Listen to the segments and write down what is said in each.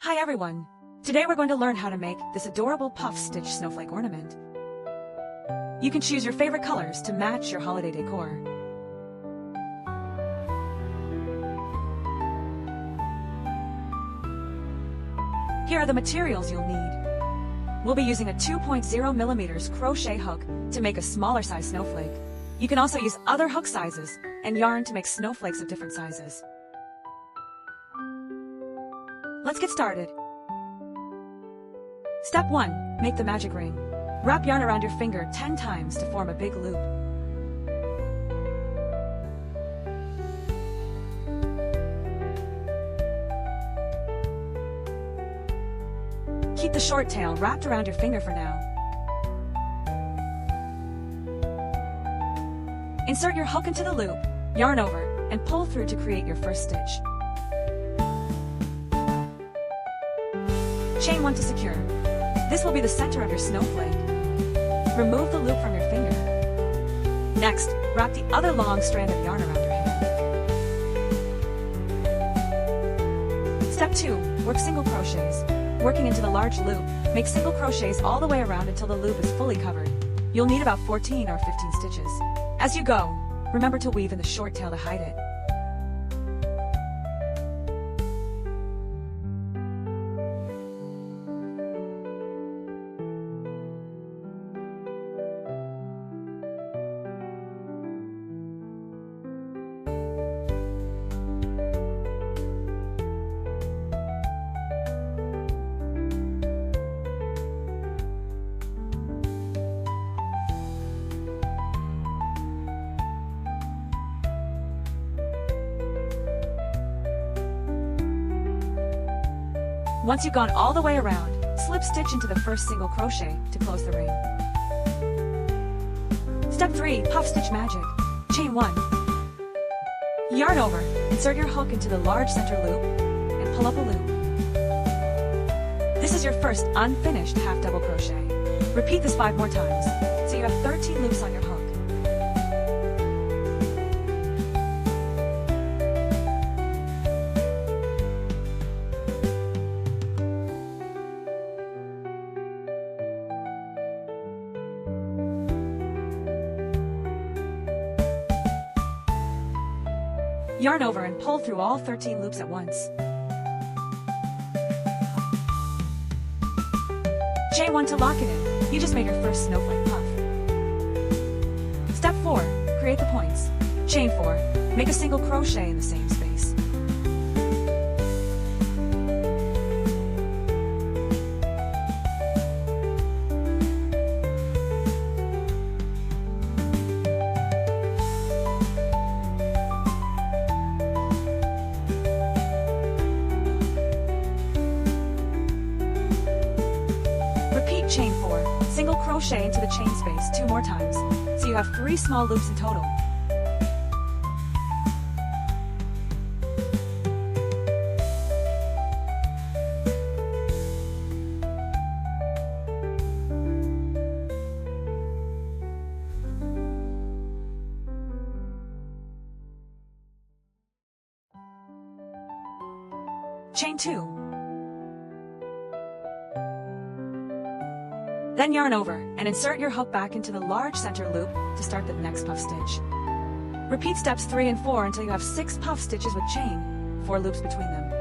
Hi everyone! Today we're going to learn how to make this adorable puff stitch snowflake ornament. You can choose your favorite colors to match your holiday decor. Here are the materials you'll need. We'll be using a 2.0mm crochet hook to make a smaller size snowflake. You can also use other hook sizes and yarn to make snowflakes of different sizes. Let's get started. Step 1. Make the magic ring. Wrap yarn around your finger 10 times to form a big loop. Keep the short tail wrapped around your finger for now. Insert your hook into the loop, yarn over, and pull through to create your first stitch. Chain 1 to secure. This will be the center of your snowflake. Remove the loop from your finger. Next, wrap the other long strand of yarn around your hand. Step 2. Work single crochets. Working into the large loop, make single crochets all the way around until the loop is fully covered. You'll need about 14 or 15 stitches. As you go, remember to weave in the short tail to hide it. Once you've gone all the way around, slip stitch into the first single crochet to close the ring. Step 3. Puff stitch magic. Chain 1. Yarn over, insert your hook into the large center loop, and pull up a loop. This is your first unfinished half double crochet. Repeat this 5 more times, so you have 13 loops on your hook. Yarn over and pull through all 13 loops at once. Chain 1 to lock it in. You just made your first snowflake puff. Step 4. Create the points. Chain 4. Make a single crochet in the same space. Chain 4, single crochet into the chain space 2 more times, so you have 3 small loops in total. Chain 2. Then yarn over and insert your hook back into the large center loop to start the next puff stitch. Repeat steps 3 and 4 until you have 6 puff stitches with chain, 4 loops between them.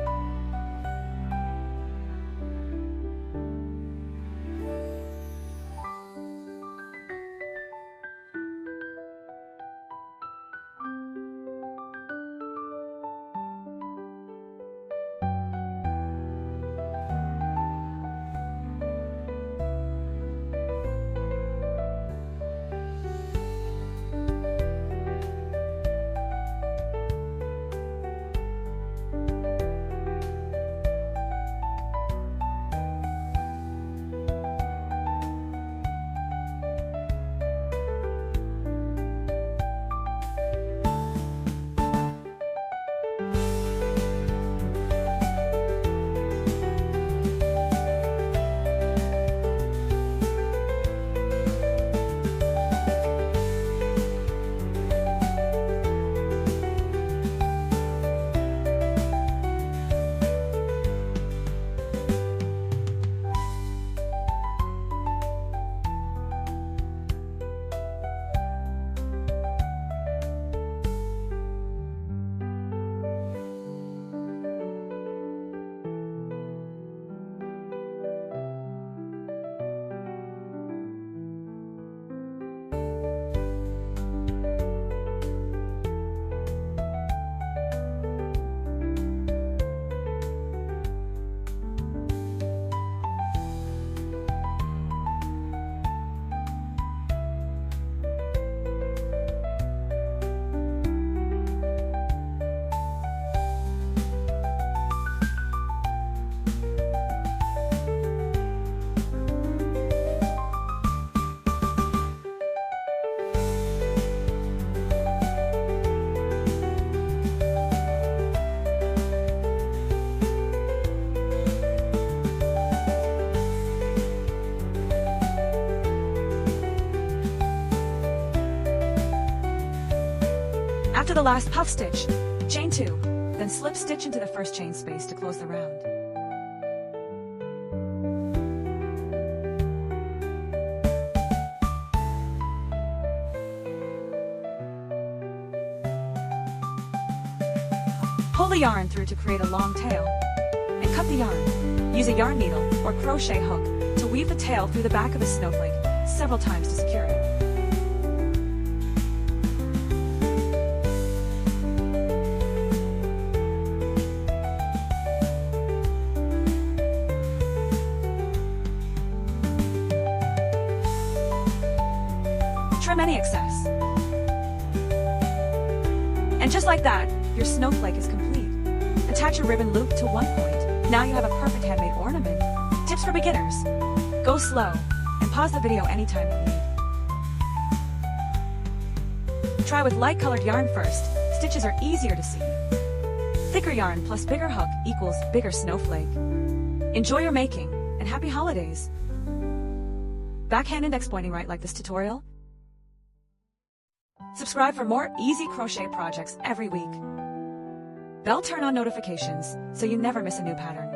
to the last puff stitch, chain 2, then slip stitch into the first chain space to close the round. Pull the yarn through to create a long tail, and cut the yarn. Use a yarn needle or crochet hook to weave the tail through the back of the snowflake several times to secure it. Trim any excess. And just like that, your snowflake is complete. Attach a ribbon loop to one point. Now you have a perfect handmade ornament. Tips for beginners. Go slow and pause the video anytime you need. Try with light colored yarn first. Stitches are easier to see. Thicker yarn plus bigger hook equals bigger snowflake. Enjoy your making and happy holidays. Backhand index pointing right like this tutorial. Subscribe for more easy crochet projects every week. Bell turn on notifications so you never miss a new pattern.